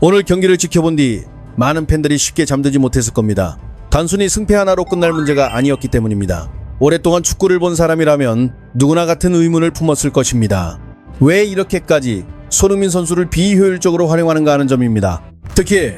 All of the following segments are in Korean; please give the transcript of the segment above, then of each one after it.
오늘 경기를 지켜본 뒤 많은 팬들이 쉽게 잠들지 못했을 겁니다. 단순히 승패 하나로 끝날 문제가 아니었기 때문입니다. 오랫동안 축구를 본 사람이라면 누구나 같은 의문을 품었을 것입니다. 왜 이렇게까지 손흥민 선수를 비효율적으로 활용하는가 하는 점입니다. 특히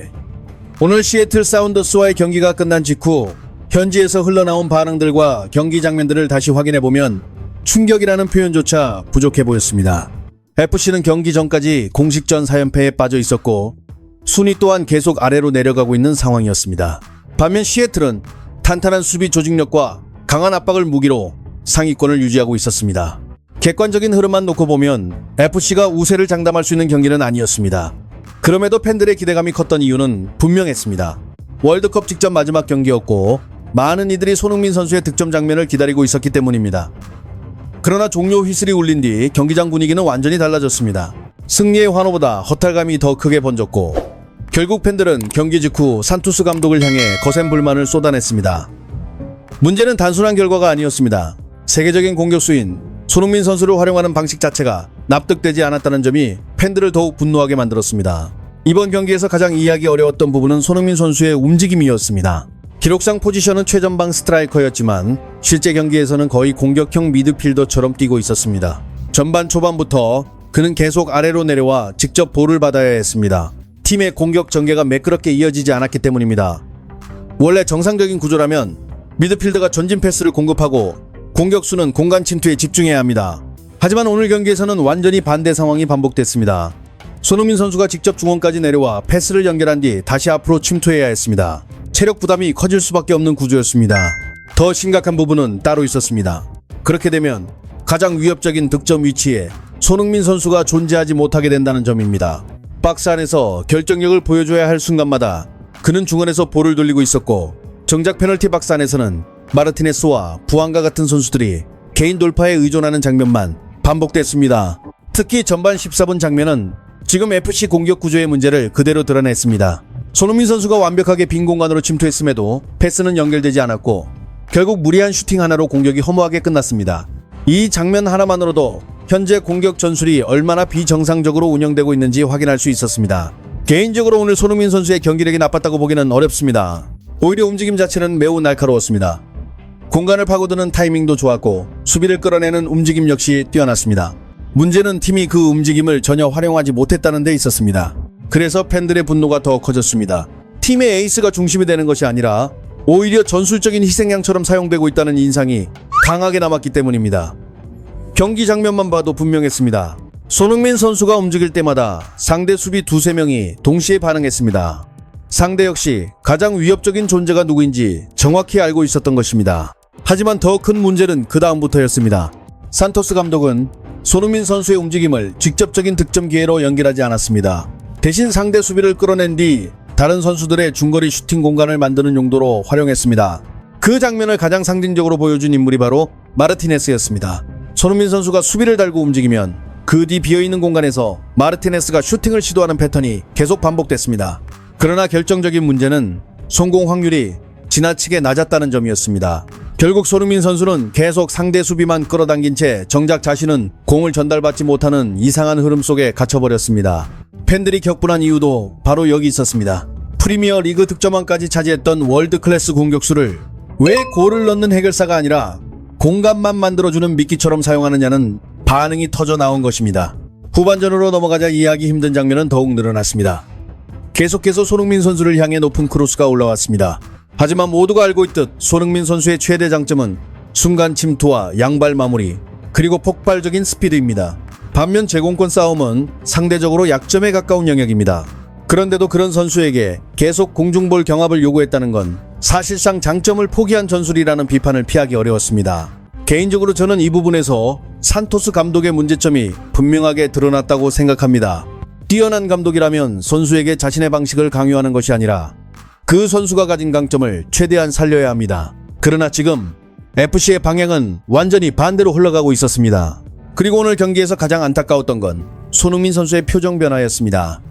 오늘 시애틀 사운더스와의 경기가 끝난 직후 현지에서 흘러나온 반응들과 경기 장면들을 다시 확인해보면 충격이라는 표현조차 부족해 보였습니다. FC는 경기 전까지 공식전 4연패에 빠져 있었고 순위 또한 계속 아래로 내려가고 있는 상황이었습니다. 반면 시애틀은 탄탄한 수비 조직력과 강한 압박을 무기로 상위권을 유지하고 있었습니다. 객관적인 흐름만 놓고 보면 FC가 우세를 장담할 수 있는 경기는 아니었습니다. 그럼에도 팬들의 기대감이 컸던 이유는 분명했습니다. 월드컵 직전 마지막 경기였고 많은 이들이 손흥민 선수의 득점 장면을 기다리고 있었기 때문입니다. 그러나 종료 휘슬이 울린 뒤 경기장 분위기는 완전히 달라졌습니다. 승리의 환호보다 허탈감이 더 크게 번졌고 결국 팬들은 경기 직후 산투스 감독을 향해 거센 불만을 쏟아냈습니다. 문제는 단순한 결과가 아니었습니다. 세계적인 공격수인 손흥민 선수를 활용하는 방식 자체가 납득되지 않았다는 점이 팬들을 더욱 분노하게 만들었습니다. 이번 경기에서 가장 이해하기 어려웠던 부분은 손흥민 선수의 움직임이었습니다. 기록상 포지션은 최전방 스트라이커였지만 실제 경기에서는 거의 공격형 미드필더처럼 뛰고 있었습니다. 전반 초반부터 그는 계속 아래로 내려와 직접 볼을 받아야 했습니다. 팀의 공격 전개가 매끄럽게 이어지지 않았기 때문입니다. 원래 정상적인 구조라면 미드필더가 전진 패스를 공급하고 공격수는 공간 침투에 집중해야 합니다. 하지만 오늘 경기에서는 완전히 반대 상황이 반복됐습니다. 손흥민 선수가 직접 중원까지 내려와 패스를 연결한 뒤 다시 앞으로 침투해야 했습니다. 체력 부담이 커질 수밖에 없는 구조였습니다. 더 심각한 부분은 따로 있었습니다. 그렇게 되면 가장 위협적인 득점 위치에 손흥민 선수가 존재하지 못하게 된다는 점입니다. 박스 안에서 결정력을 보여줘야 할 순간마다 그는 중원에서 볼을 돌리고 있었고 정작 페널티 박스 안에서는 마르티네스와 부안과 같은 선수들이 개인 돌파에 의존하는 장면만 반복됐습니다. 특히 전반 14분 장면은 지금 FC 공격 구조의 문제를 그대로 드러냈습니다. 손흥민 선수가 완벽하게 빈 공간으로 침투했음에도 패스는 연결되지 않았고 결국 무리한 슈팅 하나로 공격이 허무하게 끝났습니다. 이 장면 하나만으로도 현재 공격 전술이 얼마나 비정상적으로 운영되고 있는지 확인할 수 있었습니다. 개인적으로 오늘 손흥민 선수의 경기력이 나빴다고 보기는 어렵습니다. 오히려 움직임 자체는 매우 날카로웠습니다. 공간을 파고드는 타이밍도 좋았고 수비를 끌어내는 움직임 역시 뛰어났습니다. 문제는 팀이 그 움직임을 전혀 활용하지 못했다는 데 있었습니다. 그래서 팬들의 분노가 더 커졌습니다. 팀의 에이스가 중심이 되는 것이 아니라 오히려 전술적인 희생양처럼 사용되고 있다는 인상이 강하게 남았기 때문입니다. 경기 장면만 봐도 분명했습니다. 손흥민 선수가 움직일 때마다 상대 수비 두세 명이 동시에 반응했습니다. 상대 역시 가장 위협적인 존재가 누구인지 정확히 알고 있었던 것입니다. 하지만 더 큰 문제는 그 다음부터였습니다. 산토스 감독은 손흥민 선수의 움직임을 직접적인 득점 기회로 연결하지 않았습니다. 대신 상대 수비를 끌어낸 뒤 다른 선수들의 중거리 슈팅 공간을 만드는 용도로 활용했습니다. 그 장면을 가장 상징적으로 보여준 인물이 바로 마르티네스였습니다. 손흥민 선수가 수비를 달고 움직이면 그 뒤 비어있는 공간에서 마르티네스가 슈팅을 시도하는 패턴이 계속 반복됐습니다. 그러나 결정적인 문제는 성공 확률이 지나치게 낮았다는 점이었습니다. 결국 손흥민 선수는 계속 상대 수비만 끌어당긴 채 정작 자신은 공을 전달받지 못하는 이상한 흐름 속에 갇혀버렸습니다. 팬들이 격분한 이유도 바로 여기 있었습니다. 프리미어 리그 득점왕까지 차지했던 월드클래스 공격수를 왜 골을 넣는 해결사가 아니라 공간만 만들어주는 미끼처럼 사용하느냐는 반응이 터져 나온 것입니다. 후반전으로 넘어가자 이해하기 힘든 장면은 더욱 늘어났습니다. 계속해서 손흥민 선수를 향해 높은 크로스가 올라왔습니다. 하지만 모두가 알고 있듯 손흥민 선수의 최대 장점은 순간 침투와 양발 마무리, 그리고 폭발적인 스피드입니다. 반면 제공권 싸움은 상대적으로 약점에 가까운 영역입니다. 그런데도 그런 선수에게 계속 공중볼 경합을 요구했다는 건 사실상 장점을 포기한 전술이라는 비판을 피하기 어려웠습니다. 개인적으로 저는 이 부분에서 산토스 감독의 문제점이 분명하게 드러났다고 생각합니다. 뛰어난 감독이라면 선수에게 자신의 방식을 강요하는 것이 아니라 그 선수가 가진 강점을 최대한 살려야 합니다. 그러나 지금 FC의 방향은 완전히 반대로 흘러가고 있었습니다. 그리고 오늘 경기에서 가장 안타까웠던 건 손흥민 선수의 표정 변화였습니다.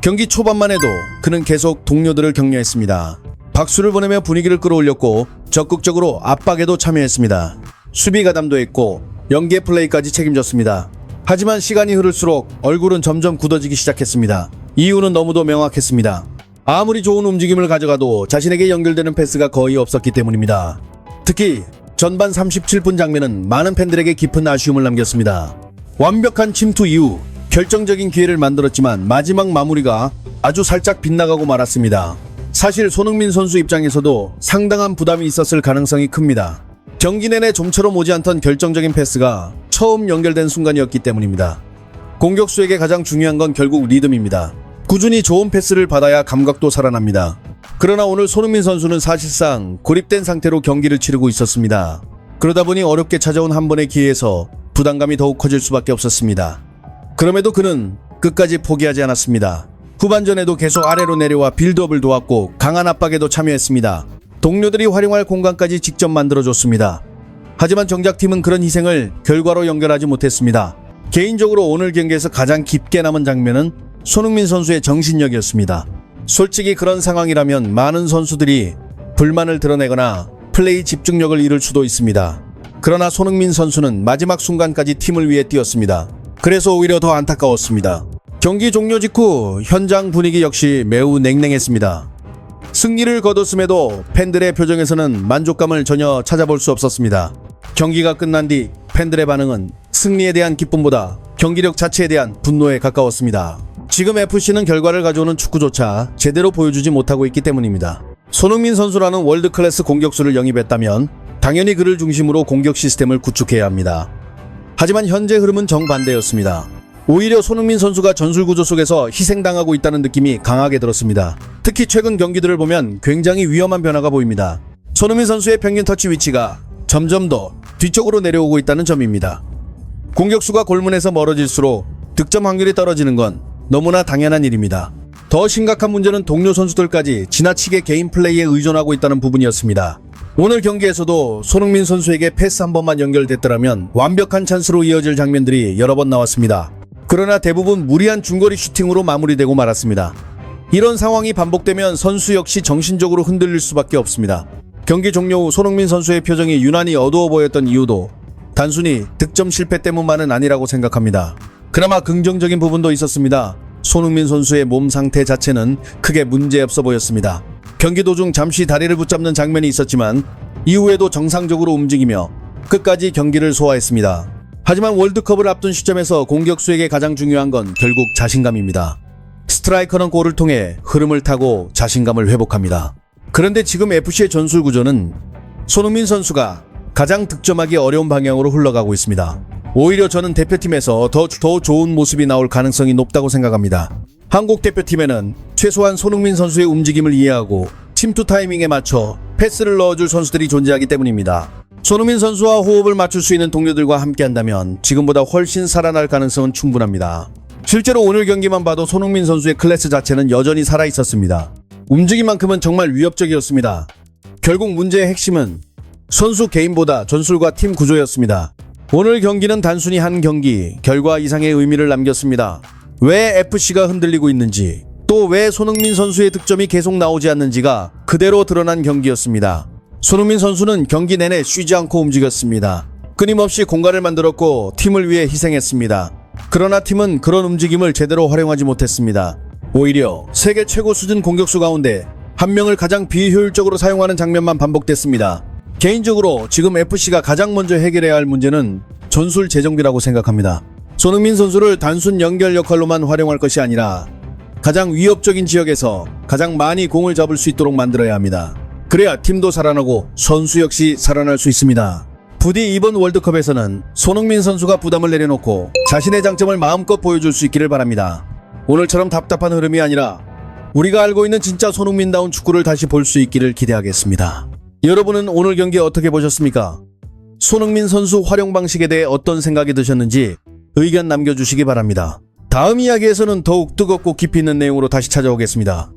경기 초반만 해도 그는 계속 동료들을 격려했습니다. 박수를 보내며 분위기를 끌어올렸고 적극적으로 압박에도 참여했습니다. 수비 가담도 했고 연계 플레이까지 책임졌습니다. 하지만 시간이 흐를수록 얼굴은 점점 굳어지기 시작했습니다. 이유는 너무도 명확했습니다. 아무리 좋은 움직임을 가져가도 자신에게 연결되는 패스가 거의 없었기 때문입니다. 특히 전반 37분 장면은 많은 팬들에게 깊은 아쉬움을 남겼습니다. 완벽한 침투 이후 결정적인 기회를 만들었지만 마지막 마무리가 아주 살짝 빗나가고 말았습니다. 사실 손흥민 선수 입장에서도 상당한 부담이 있었을 가능성이 큽니다. 경기 내내 좀처럼 오지 않던 결정적인 패스가 처음 연결된 순간이었기 때문입니다. 공격수에게 가장 중요한 건 결국 리듬입니다. 꾸준히 좋은 패스를 받아야 감각도 살아납니다. 그러나 오늘 손흥민 선수는 사실상 고립된 상태로 경기를 치르고 있었습니다. 그러다 보니 어렵게 찾아온 한 번의 기회에서 부담감이 더욱 커질 수밖에 없었습니다. 그럼에도 그는 끝까지 포기하지 않았습니다. 후반전에도 계속 아래로 내려와 빌드업을 도왔고 강한 압박에도 참여했습니다. 동료들이 활용할 공간까지 직접 만들어줬습니다. 하지만 정작 팀은 그런 희생을 결과로 연결하지 못했습니다. 개인적으로 오늘 경기에서 가장 깊게 남은 장면은 손흥민 선수의 정신력이었습니다. 솔직히 그런 상황이라면 많은 선수들이 불만을 드러내거나 플레이 집중력을 잃을 수도 있습니다. 그러나 손흥민 선수는 마지막 순간까지 팀을 위해 뛰었습니다. 그래서 오히려 더 안타까웠습니다. 경기 종료 직후 현장 분위기 역시 매우 냉랭했습니다. 승리를 거뒀음에도 팬들의 표정에서는 만족감을 전혀 찾아볼 수 없었습니다. 경기가 끝난 뒤 팬들의 반응은 승리에 대한 기쁨보다 경기력 자체에 대한 분노에 가까웠습니다. 지금 FC는 결과를 가져오는 축구조차 제대로 보여주지 못하고 있기 때문입니다. 손흥민 선수라는 월드클래스 공격수를 영입했다면 당연히 그를 중심으로 공격 시스템을 구축해야 합니다. 하지만 현재 흐름은 정반대였습니다. 오히려 손흥민 선수가 전술구조 속에서 희생당하고 있다는 느낌이 강하게 들었습니다. 특히 최근 경기들을 보면 굉장히 위험한 변화가 보입니다. 손흥민 선수의 평균 터치 위치가 점점 더 뒤쪽으로 내려오고 있다는 점입니다. 공격수가 골문에서 멀어질수록 득점 확률이 떨어지는 건 너무나 당연한 일입니다. 더 심각한 문제는 동료 선수들까지 지나치게 개인 플레이에 의존하고 있다는 부분이었습니다. 오늘 경기에서도 손흥민 선수에게 패스 한 번만 연결됐더라면 완벽한 찬스로 이어질 장면들이 여러 번 나왔습니다. 그러나 대부분 무리한 중거리 슈팅으로 마무리되고 말았습니다. 이런 상황이 반복되면 선수 역시 정신적으로 흔들릴 수밖에 없습니다. 경기 종료 후 손흥민 선수의 표정이 유난히 어두워 보였던 이유도 단순히 득점 실패 때문만은 아니라고 생각합니다. 그나마 긍정적인 부분도 있었습니다. 손흥민 선수의 몸 상태 자체는 크게 문제없어 보였습니다. 경기 도중 잠시 다리를 붙잡는 장면이 있었지만 이후에도 정상적으로 움직이며 끝까지 경기를 소화했습니다. 하지만 월드컵을 앞둔 시점에서 공격수에게 가장 중요한 건 결국 자신감입니다. 스트라이커는 골을 통해 흐름을 타고 자신감을 회복합니다. 그런데 지금 FC의 전술 구조는 손흥민 선수가 가장 득점하기 어려운 방향으로 흘러가고 있습니다. 오히려 저는 대표팀에서 더 좋은 모습이 나올 가능성이 높다고 생각합니다. 한국 대표팀에는 최소한 손흥민 선수의 움직임을 이해하고 침투 타이밍에 맞춰 패스를 넣어줄 선수들이 존재하기 때문입니다. 손흥민 선수와 호흡을 맞출 수 있는 동료들과 함께한다면 지금보다 훨씬 살아날 가능성은 충분합니다. 실제로 오늘 경기만 봐도 손흥민 선수의 클래스 자체는 여전히 살아있었습니다. 움직임만큼은 정말 위협적이었습니다. 결국 문제의 핵심은 선수 개인보다 전술과 팀 구조였습니다. 오늘 경기는 단순히 한 경기, 결과 이상의 의미를 남겼습니다. 왜 FC가 흔들리고 있는지, 또 왜 손흥민 선수의 득점이 계속 나오지 않는지가 그대로 드러난 경기였습니다. 손흥민 선수는 경기 내내 쉬지 않고 움직였습니다. 끊임없이 공간을 만들었고 팀을 위해 희생했습니다. 그러나 팀은 그런 움직임을 제대로 활용하지 못했습니다. 오히려 세계 최고 수준 공격수 가운데 한 명을 가장 비효율적으로 사용하는 장면만 반복됐습니다. 개인적으로 지금 FC가 가장 먼저 해결해야 할 문제는 전술 재정비라고 생각합니다. 손흥민 선수를 단순 연결 역할로만 활용할 것이 아니라 가장 위협적인 지역에서 가장 많이 공을 잡을 수 있도록 만들어야 합니다. 그래야 팀도 살아나고 선수 역시 살아날 수 있습니다. 부디 이번 월드컵에서는 손흥민 선수가 부담을 내려놓고 자신의 장점을 마음껏 보여줄 수 있기를 바랍니다. 오늘처럼 답답한 흐름이 아니라 우리가 알고 있는 진짜 손흥민다운 축구를 다시 볼 수 있기를 기대하겠습니다. 여러분은 오늘 경기 어떻게 보셨습니까? 손흥민 선수 활용 방식에 대해 어떤 생각이 드셨는지 의견 남겨주시기 바랍니다. 다음 이야기에서는 더욱 뜨겁고 깊이 있는 내용으로 다시 찾아오겠습니다.